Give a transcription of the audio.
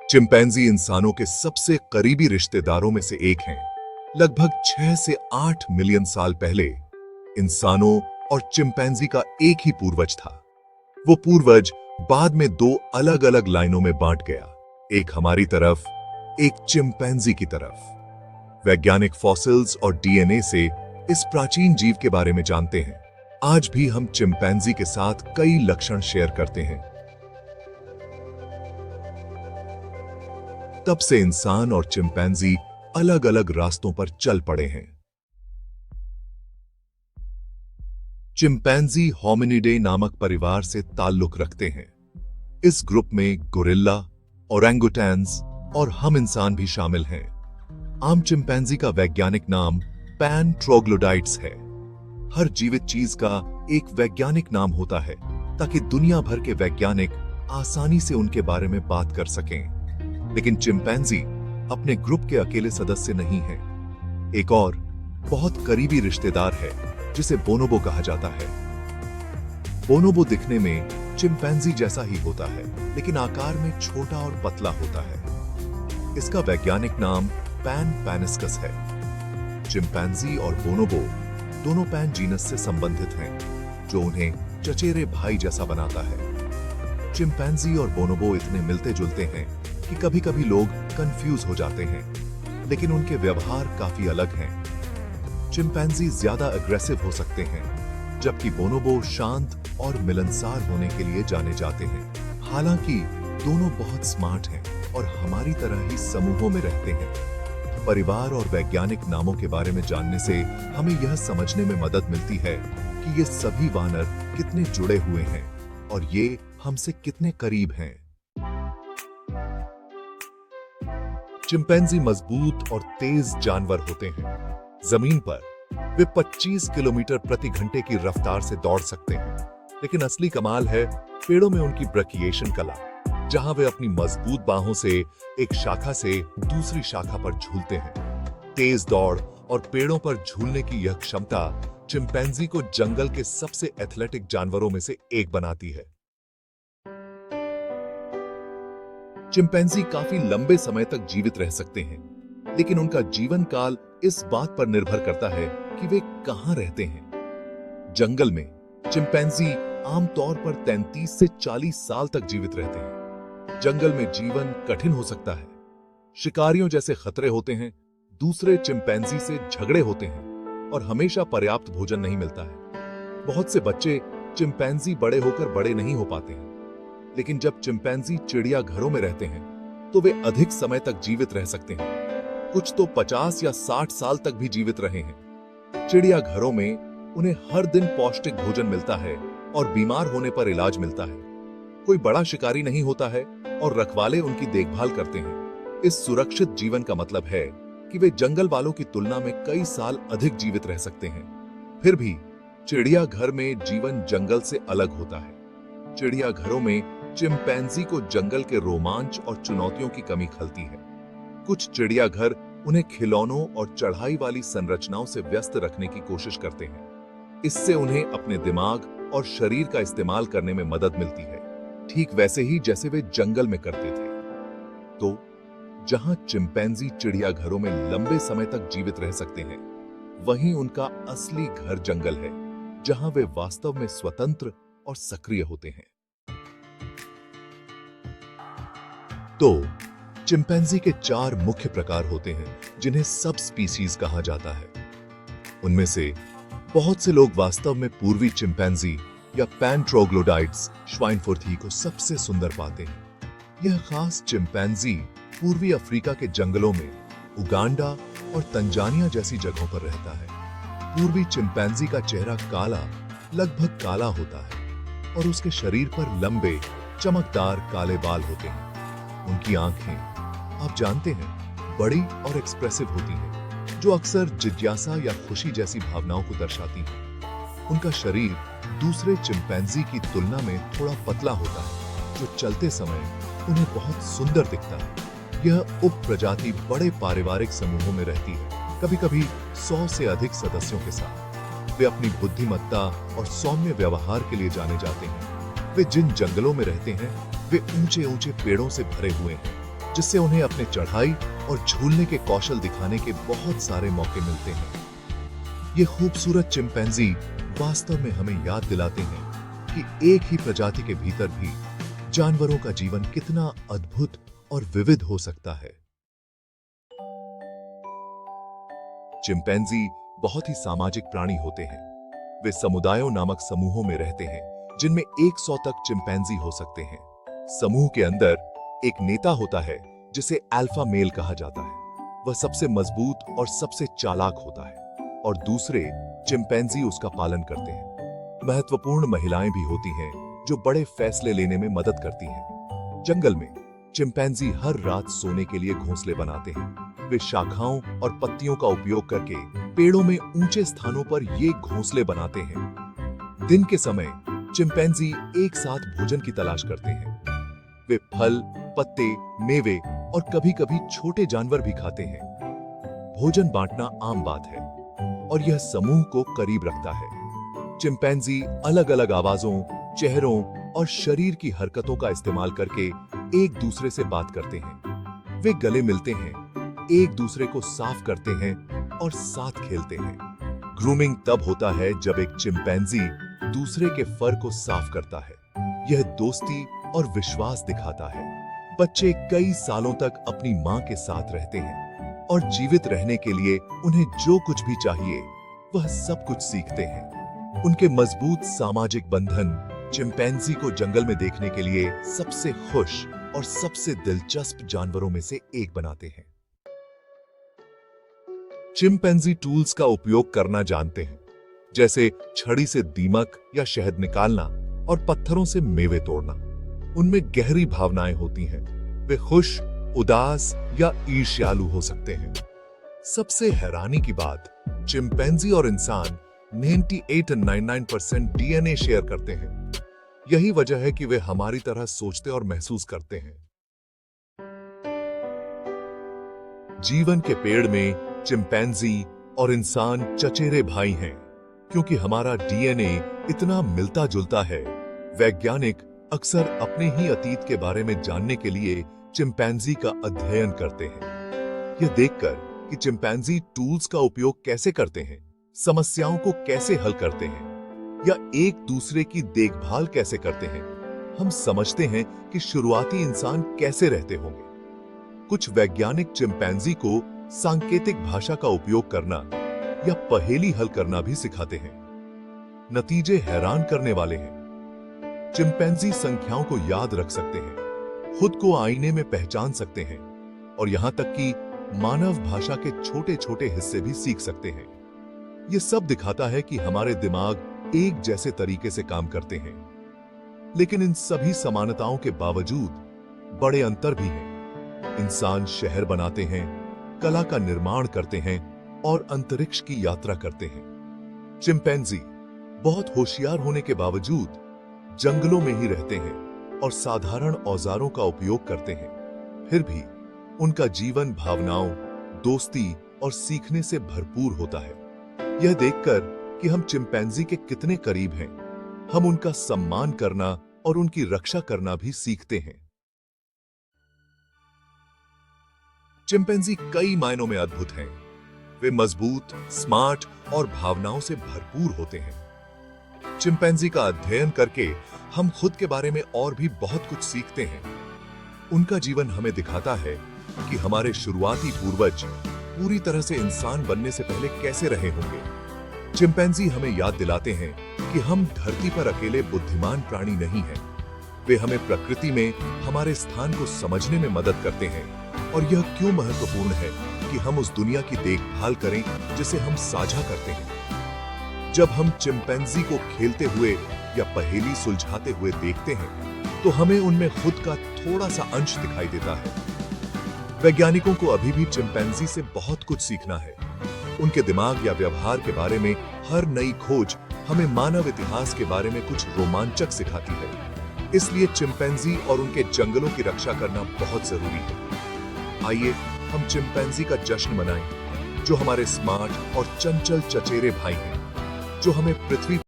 Chimpanzee इंसानों के सबसे करीबी रिश्तेदारों में से एक हैं। लगभग 6 से 8 मिलियन साल पहले इंसानों और चिंपैंजी का एक ही पूर्वज था। वो पूर्वज बाद में दो अलग-अलग लाइनों में बांट गया, एक हमारी तरफ, एक चिंपैंजी की तरफ। वैज्ञानिक फॉसिल्स और डीएनए से इस प्राचीन जीव के बारे में जानते हैं। आज भी हम चिंपैंजी के साथ कई लक्षण शेयर करते हैं। तब से इंसान और चिंपैंजी अलग-अलग रास्तों पर चल पड़े हैं। चिंपैंजी होमिनिडे नामक परिवार से ताल्लुक रखते हैं। इस ग्रुप में गोरिल्ला, ओरंगुटैन्स और हम इंसान भी शामिल हैं। आम चिंपैंजी का वैज्ञानिक नाम पैन ट्रोग्लोडाइट्स है। हर जीवित चीज का एक वैज्ञानिक नाम होता है ताकि दुनिया भर के वैज्ञानिक आसानी से उनके बारे में बात कर सकें। लेकिन चिंपैंजी अपने ग्रुप के अकेले सदस्य नहीं है। एक और बहुत करीबी रिश्तेदार है जिसे बोनोबो कहा जाता है। बोनोबो दिखने में चिंपैंजी जैसा ही होता है, लेकिन आकार में छोटा और पतला होता है। इसका वैज्ञानिक नाम पैन पैनिस्कस है। चिंपैंजी और बोनोबो दोनों पैन जीनस से संबंधित हैं, जो उन्हें चचेरे भाई जैसा बनाता है। चिंपैंजी और बोनोबो इतने मिलते जुलते हैं कि कभी-कभी लोग कंफ्यूज हो जाते हैं, लेकिन उनके व्यवहार काफी अलग हैं। चिंपैंजी ज्यादा अग्रेसिव हो सकते हैं, जबकि बोनोबो शांत और मिलनसार होने के लिए जाने जाते हैं। हालांकि दोनों बहुत स्मार्ट हैं और हमारी तरह ही समूहों में रहते हैं। परिवार और वैज्ञानिक नामों के बारे में जानने से हमें यह समझने में मदद मिलती है कि ये सभी वानर कितने जुड़े हुए हैं और ये हमसे कितने करीब हैं। चिंपैंजी मजबूत और तेज जानवर होते हैं। जमीन पर वे 25 किलोमीटर प्रति घंटे की रफ्तार से दौड़ सकते हैं। लेकिन असली कमाल है पेड़ों में उनकी ब्रेकिएशन कला, जहां वे अपनी मजबूत बाहों से एक शाखा से दूसरी शाखा पर झूलते हैं। तेज दौड़ और पेड़ों पर झूलने की यह क्षमता चिंपैंजी को जंगल के सबसे एथलेटिक जानवरों में से एक बनाती है। चिंपैंजी काफी लंबे समय तक जीवित रह सकते हैं, लेकिन उनका जीवन काल इस बात पर निर्भर करता है कि वे कहां रहते हैं। जंगल में चिंपैंजी आमतौर पर 33 से 40 साल तक जीवित रहते हैं। जंगल में जीवन कठिन हो सकता है। शिकारियों जैसे खतरे होते हैं, दूसरे चिंपैंजी से झगड़े होते हैं और हमेशा पर्याप्त भोजन नहीं मिलता है। बहुत से बच्चे चिंपैंजी बड़े होकर बड़े नहीं हो पाते हैं, लेकिन जब चिंपैंजी चिड़ियाघरों में रहते हैं तो वे अधिक समय तक जीवित रह सकते हैं। कुछ तो 50 या 60 साल तक भी जीवित रहे हैं। चिड़ियाघरों में उन्हें हर दिन पौष्टिक भोजन मिलता है और बीमार होने पर इलाज मिलता है। कोई बड़ा शिकारी नहीं होता है और रखवाले उनकी देखभाल करते हैं। इस सुरक्षित जीवन का मतलब है कि वे जंगल वालों की तुलना में कई साल अधिक जीवित रह सकते हैं। फिर भी चिड़ियाघर में जीवन जंगल से अलग होता है। चिड़ियाघरों में चिंपैंजी को जंगल के रोमांच और चुनौतियों की कमी खलती है। कुछ चिड़ियाघर उन्हें खिलौनों और चढ़ाई वाली संरचनाओं से व्यस्त रखने की कोशिश करते हैं। इससे उन्हें अपने दिमाग और शरीर का इस्तेमाल करने में मदद मिलती है, ठीक वैसे ही जैसे वे जंगल में करते थे। तो जहां चिंपैंजी चिड़ियाघरों में लंबे समय तक जीवित रह सकते हैं, वहीं उनका असली घर जंगल है, जहां वे वास्तव में स्वतंत्र और सक्रिय होते हैं। तो चिंपैंजी के 4 मुख्य प्रकार होते हैं जिन्हें सब स्पीसीज कहा जाता है। उनमें से बहुत से लोग वास्तव में पूर्वी चिंपैंजी या पैन ट्रोग्लोडाइट्स श्वाइनफूर्थी को सबसे सुंदर पाते हैं। यह खास चिंपैंजी पूर्वी अफ्रीका के जंगलों में उगांडा और तंजानिया जैसी जगहों पर रहता है। पूर्वी चिंपैंजी का चेहरा काला, लगभग काला होता है और उसके शरीर पर लंबे चमकदार काले बाल होते हैं। उनकी आंखें, आप जानते हैं, बड़ी और एक्सप्रेसिव होती हैं, जो अक्सर जिज्ञासा या खुशी जैसी भावनाओं को दर्शाती हैं। उनका शरीर दूसरे चिंपैंजी की तुलना में थोड़ा पतला होता है, जो चलते समय उन्हें बहुत सुंदर दिखता है। यह उप प्रजाति बड़े पारिवारिक समूहों में रहती है, कभी-कभी 100 से अधिक सदस्यों के साथ। वे अपनी बुद्धिमत्ता और सौम्य व्यवहार के लिए जाने जाते हैं। वे जिन जंगलों में रहते हैं वे ऊंचे ऊंचे पेड़ों से भरे हुए हैं, जिससे उन्हें अपने चढ़ाई और झूलने के कौशल दिखाने के बहुत सारे मौके मिलते हैं। ये खूबसूरत चिंपैंजी वास्तव में हमें याद दिलाते हैं कि एक ही प्रजाति के भीतर भी जानवरों का जीवन कितना अद्भुत और विविध हो सकता है। चिंपैंजी बहुत ही सामाजिक प्राणी होते हैं। वे समुदायों नामक समूहों में रहते हैं, जिनमें 100 तक चिंपैंजी हो सकते हैं। समूह के अंदर एक नेता होता है जिसे अल्फा मेल कहा जाता है। वह सबसे मजबूत और सबसे चालाक होता है और दूसरे चिंपैंजी उसका पालन करते हैं। महत्वपूर्ण महिलाएं भी होती हैं जो बड़े फैसले लेने में मदद करती हैं। जंगल में चिंपैंजी हर रात सोने के लिए घोंसले बनाते हैं। वे शाखाओं और पत्तियों का उपयोग करके पेड़ों में ऊंचे स्थानों पर ये घोंसले बनाते हैं। दिन के समय चिंपैंजी एक साथ भोजन की तलाश करते हैं। वे फल, पत्ते, मेवे और कभी-कभी छोटे जानवर भी खाते हैं। भोजन बांटना आम बात है और यह समूह को करीब रखता है। चिंपैंजी अलग-अलग आवाजों, चेहरों और शरीर की हरकतों का इस्तेमाल करके एक दूसरे से बात करते हैं। वे गले मिलते हैं, एक दूसरे को साफ करते हैं और साथ खेलते हैं। ग्रूमिंग तब होता है जब एक चिंपैंजी दूसरे के फर को साफ करता है। यह दोस्ती और विश्वास दिखाता है। बच्चे कई सालों तक अपनी मां के साथ रहते हैं और जीवित रहने के लिए उन्हें जो कुछ भी चाहिए वह सब कुछ सीखते हैं। उनके मजबूत सामाजिक बंधन चिंपैंजी को जंगल में देखने के लिए सबसे खुश और सबसे दिलचस्प जानवरों में से एक बनाते हैं। चिंपैंजी टूल्स का उपयोग करना जानते हैं, जैसे छड़ी से दीमक या शहद निकालना और पत्थरों से मेवे तोड़ना। उनमें गहरी भावनाएं होती हैं। वे खुश, उदास या ईर्ष्यालु हो सकते हैं। सबसे हैरानी की बात, चिंपैंजी और इंसान 98 और 99% डीएनए शेयर करते हैं। यही वजह है कि वे हमारी तरह सोचते और महसूस करते हैं। जीवन के पेड़ में चिंपैंजी और इंसान चचेरे भाई हैं, क्योंकि हमारा डीएनए इतना मिलता जुलता है। वैज्ञानिक अक्सर अपने ही अतीत के बारे में जानने के लिए चिंपैंजी का अध्ययन करते हैं। यह देखकर कि चिंपैंजी टूल्स का उपयोग कैसे करते हैं, समस्याओं को कैसे हल करते हैं या एक दूसरे की देखभाल कैसे करते हैं, हम समझते हैं कि शुरुआती इंसान कैसे रहते होंगे। कुछ वैज्ञानिक चिंपैंजी को सांकेतिक भाषा का उपयोग करना या पहेली हल करना भी सिखाते हैं। नतीजे हैरान करने वाले हैं। चिंपैंजी संख्याओं को याद रख सकते हैं, खुद को आईने में पहचान सकते हैं और यहां तक कि मानव भाषा के छोटे-छोटे हिस्से भी सीख सकते हैं। यह सब दिखाता है कि हमारे दिमाग एक जैसे तरीके से काम करते हैं, लेकिन इन सभी समानताओं के बावजूद बड़े अंतर भी हैं। इंसान शहर बनाते हैं, कला का निर्माण करते हैं और अंतरिक्ष की यात्रा करते हैं। चिंपैंजी बहुत होशियार होने के बावजूद जंगलों में ही रहते हैं और साधारण औजारों का उपयोग करते हैं। फिर भी उनका जीवन भावनाओं, दोस्ती और सीखने से भरपूर होता है। यह देखकर कि हम चिंपैंजी के कितने करीब हैं, हम उनका सम्मान करना और उनकी रक्षा करना भी सीखते हैं। चिंपैंजी कई मायनों में अद्भुत हैं। वे मजबूत, स्मार्ट और भावनाओं से भरपूर होते हैं। चिंपैंजी का अध्ययन करके हम खुद के बारे में और भी बहुत कुछ सीखते हैं। उनका जीवन हमें दिखाता है कि हमारे शुरुआती पूर्वज पूरी तरह से इंसान बनने से पहले कैसे रहे होंगे। चिंपैंजी हमें याद दिलाते हैं कि हम धरती पर अकेले बुद्धिमान प्राणी नहीं हैं। वे हमें प्रकृति में हमारे स्थान को समझने में मदद करते हैं और यह क्यों महत्वपूर्ण है कि हम उस दुनिया की देखभाल करें जिसे हम साझा करते हैं। जब हम चिंपैंजी को खेलते हुए या पहेली सुलझाते हुए देखते हैं तो हमें उनमें खुद का थोड़ा सा अंश दिखाई देता है। वैज्ञानिकों को अभी भी चिंपैंजी से बहुत कुछ सीखना है। उनके दिमाग या व्यवहार के बारे में हर नई खोज हमें मानव इतिहास के बारे में कुछ रोमांचक सिखाती है। इसलिए चिंपैंजी और उनके जंगलों की रक्षा करना बहुत जरूरी है। आइए हम चिंपैंजी का जश्न मनाएं, जो हमारे स्मार्ट और चंचल चचेरे भाई हैं, जो हमें पृथ्वी